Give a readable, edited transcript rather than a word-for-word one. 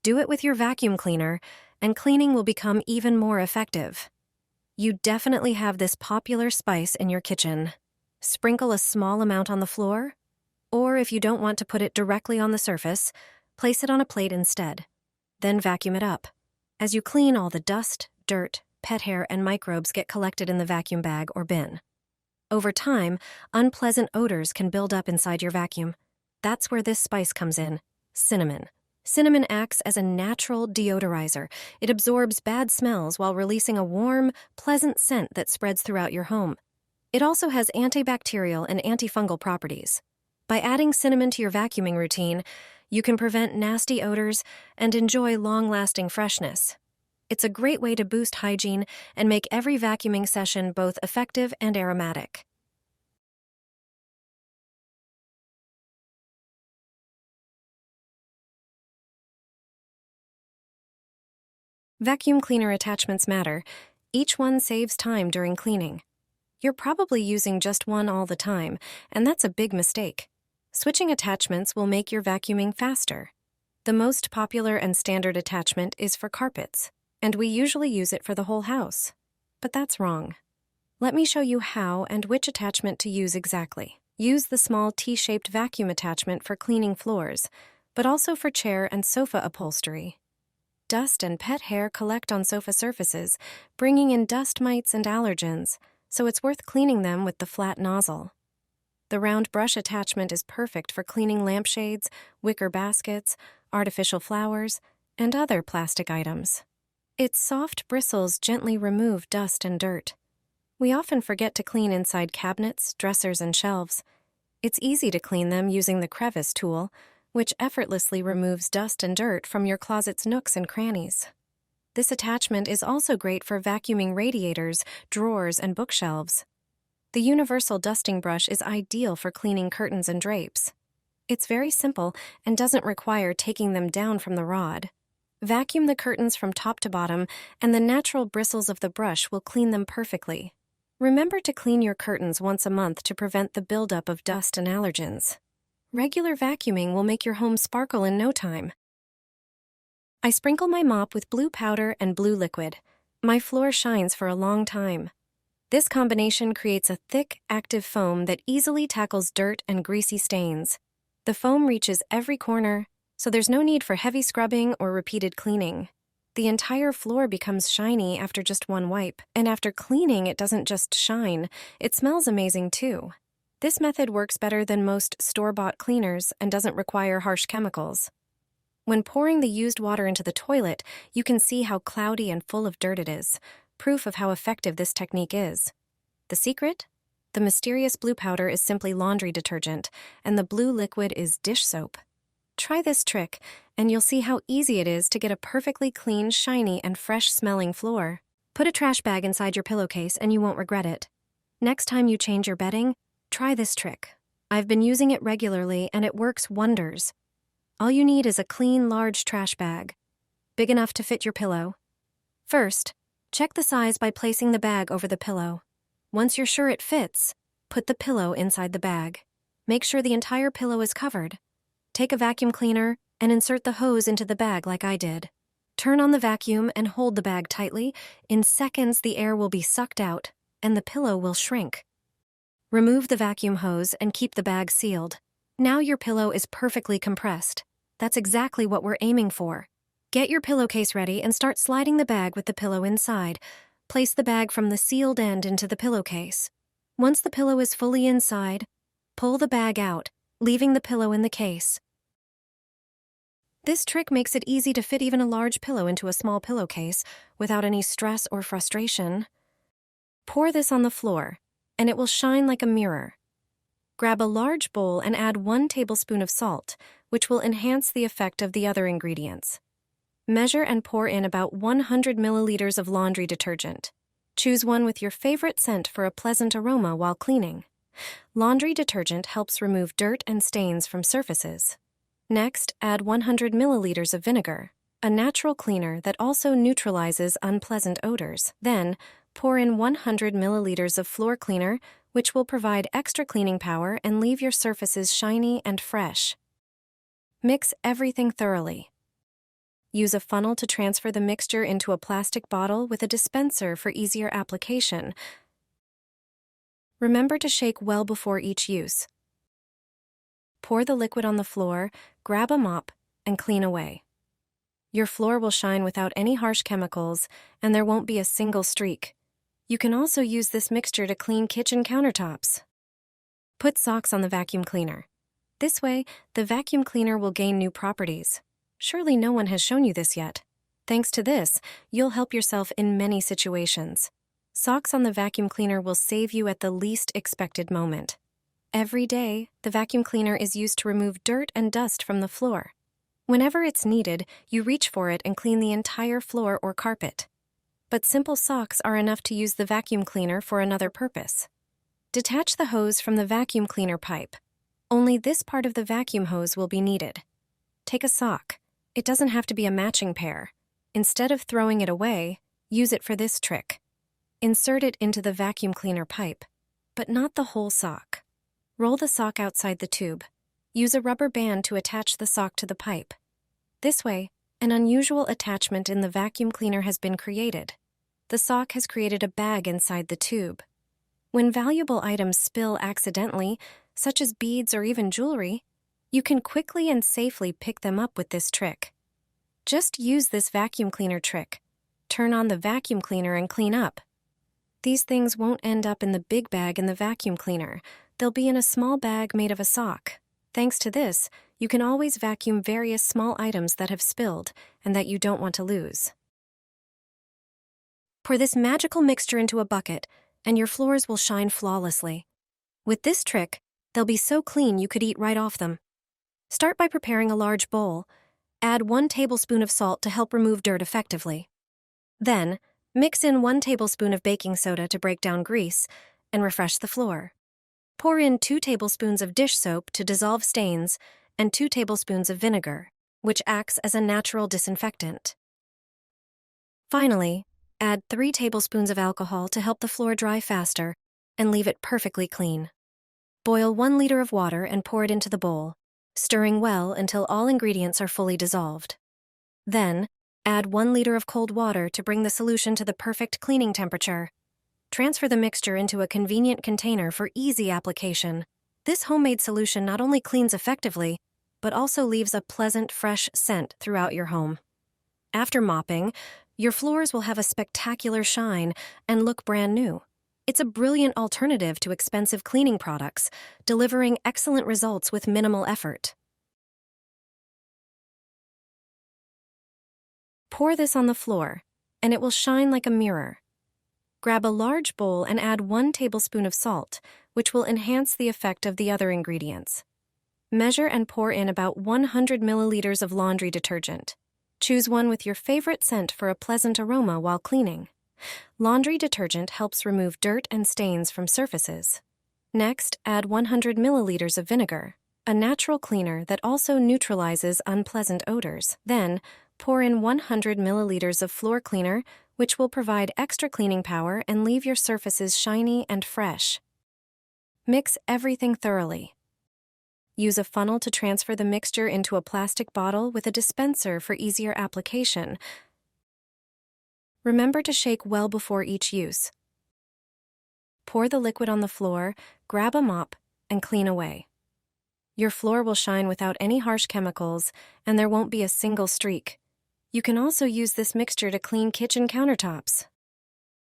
Do it with your vacuum cleaner, and cleaning will become even more effective. You definitely have this popular spice in your kitchen. Sprinkle a small amount on the floor, or if you don't want to put it directly on the surface, place it on a plate instead. Then vacuum it up. As you clean, all the dust, dirt, pet hair, and microbes get collected in the vacuum bag or bin. Over time, unpleasant odors can build up inside your vacuum. That's where this spice comes in: cinnamon. Cinnamon acts as a natural deodorizer. It absorbs bad smells while releasing a warm, pleasant scent that spreads throughout your home. It also has antibacterial and antifungal properties. By adding cinnamon to your vacuuming routine, you can prevent nasty odors and enjoy long-lasting freshness. It's a great way to boost hygiene and make every vacuuming session both effective and aromatic. Vacuum cleaner attachments matter. Each one saves time during cleaning. You're probably using just one all the time, and that's a big mistake. Switching attachments will make your vacuuming faster. The most popular and standard attachment is for carpets, and we usually use it for the whole house. But that's wrong. Let me show you how and which attachment to use exactly. Use the small T-shaped vacuum attachment for cleaning floors, but also for chair and sofa upholstery. Dust and pet hair collect on sofa surfaces, bringing in dust mites and allergens, so it's worth cleaning them with the flat nozzle. The round brush attachment is perfect for cleaning lampshades, wicker baskets, artificial flowers, and other plastic items. Its soft bristles gently remove dust and dirt. We often forget to clean inside cabinets, dressers, and shelves. It's easy to clean them using the crevice tool, which effortlessly removes dust and dirt from your closet's nooks and crannies. This attachment is also great for vacuuming radiators, drawers, and bookshelves. The universal dusting brush is ideal for cleaning curtains and drapes. It's very simple and doesn't require taking them down from the rod. Vacuum the curtains from top to bottom, and the natural bristles of the brush will clean them perfectly. Remember to clean your curtains once a month to prevent the buildup of dust and allergens. Regular vacuuming will make your home sparkle in no time. I sprinkle my mop with blue powder and blue liquid. My floor shines for a long time. This combination creates a thick, active foam that easily tackles dirt and greasy stains. The foam reaches every corner, so there's no need for heavy scrubbing or repeated cleaning. The entire floor becomes shiny after just one wipe, and after cleaning, it doesn't just shine, it smells amazing too. This method works better than most store-bought cleaners and doesn't require harsh chemicals. When pouring the used water into the toilet, you can see how cloudy and full of dirt it is, proof of how effective this technique is. The secret? The mysterious blue powder is simply laundry detergent, and the blue liquid is dish soap. Try this trick, and you'll see how easy it is to get a perfectly clean, shiny, and fresh-smelling floor. Put a trash bag inside your pillowcase and you won't regret it. Next time you change your bedding, try this trick. I've been using it regularly and it works wonders. All you need is a clean, large trash bag, big enough to fit your pillow. First, check the size by placing the bag over the pillow. Once you're sure it fits, put the pillow inside the bag. Make sure the entire pillow is covered. Take a vacuum cleaner and insert the hose into the bag like I did. Turn on the vacuum and hold the bag tightly. In seconds, the air will be sucked out and the pillow will shrink. Remove the vacuum hose and keep the bag sealed. Now your pillow is perfectly compressed. That's exactly what we're aiming for. Get your pillowcase ready and start sliding the bag with the pillow inside. Place the bag from the sealed end into the pillowcase. Once the pillow is fully inside, pull the bag out, leaving the pillow in the case. This trick makes it easy to fit even a large pillow into a small pillowcase without any stress or frustration. Pour this on the floor, and it will shine like a mirror. Grab a large bowl and add 1 tablespoon of salt, which will enhance the effect of the other ingredients. Measure and pour in about 100 milliliters of laundry detergent. Choose one with your favorite scent for a pleasant aroma while cleaning. Laundry detergent helps remove dirt and stains from surfaces. Next, add 100 milliliters of vinegar, a natural cleaner that also neutralizes unpleasant odors. Then, pour in 100 milliliters of floor cleaner, which will provide extra cleaning power and leave your surfaces shiny and fresh. Mix everything thoroughly. Use a funnel to transfer the mixture into a plastic bottle with a dispenser for easier application. Remember to shake well before each use. Pour the liquid on the floor, grab a mop, and clean away. Your floor will shine without any harsh chemicals, and there won't be a single streak. You can also use this mixture to clean kitchen countertops. Put socks on the vacuum cleaner. This way, the vacuum cleaner will gain new properties. Surely no one has shown you this yet. Thanks to this, you'll help yourself in many situations. Socks on the vacuum cleaner will save you at the least expected moment. Every day, the vacuum cleaner is used to remove dirt and dust from the floor. Whenever it's needed, you reach for it and clean the entire floor or carpet. But simple socks are enough to use the vacuum cleaner for another purpose. Detach the hose from the vacuum cleaner pipe. Only this part of the vacuum hose will be needed. Take a sock. It doesn't have to be a matching pair. Instead of throwing it away, use it for this trick. Insert it into the vacuum cleaner pipe, but not the whole sock. Roll the sock outside the tube. Use a rubber band to attach the sock to the pipe. This way, an unusual attachment in the vacuum cleaner has been created. The sock has created a bag inside the tube. When valuable items spill accidentally, such as beads or even jewelry, you can quickly and safely pick them up with this trick. Just use this vacuum cleaner trick. Turn on the vacuum cleaner and clean up. These things won't end up in the big bag in the vacuum cleaner. They'll be in a small bag made of a sock. Thanks to this, you can always vacuum various small items that have spilled and that you don't want to lose. Pour this magical mixture into a bucket, and your floors will shine flawlessly. With this trick, they'll be so clean you could eat right off them. Start by preparing a large bowl. Add 1 tablespoon of salt to help remove dirt effectively. Then, mix in 1 tablespoon of baking soda to break down grease and refresh the floor. Pour in 2 tablespoons of dish soap to dissolve stains and 2 tablespoons of vinegar, which acts as a natural disinfectant. Finally, add 3 tablespoons of alcohol to help the floor dry faster and leave it perfectly clean. Boil 1 liter of water and pour it into the bowl, stirring well until all ingredients are fully dissolved. Then, add 1 liter of cold water to bring the solution to the perfect cleaning temperature. Transfer the mixture into a convenient container for easy application. This homemade solution not only cleans effectively, but also leaves a pleasant, fresh scent throughout your home. After mopping, your floors will have a spectacular shine and look brand new. It's a brilliant alternative to expensive cleaning products, delivering excellent results with minimal effort. Pour this on the floor, and it will shine like a mirror. Grab a large bowl and add 1 tablespoon of salt, which will enhance the effect of the other ingredients. Measure and pour in about 100 milliliters of laundry detergent. Choose one with your favorite scent for a pleasant aroma while cleaning. Laundry detergent helps remove dirt and stains from surfaces. Next, add 100 milliliters of vinegar, a natural cleaner that also neutralizes unpleasant odors. Then, pour in 100 milliliters of floor cleaner, which will provide extra cleaning power and leave your surfaces shiny and fresh. Mix everything thoroughly. Use a funnel to transfer the mixture into a plastic bottle with a dispenser for easier application. Remember to shake well before each use. Pour the liquid on the floor, grab a mop, and clean away. Your floor will shine without any harsh chemicals, and there won't be a single streak. You can also use this mixture to clean kitchen countertops.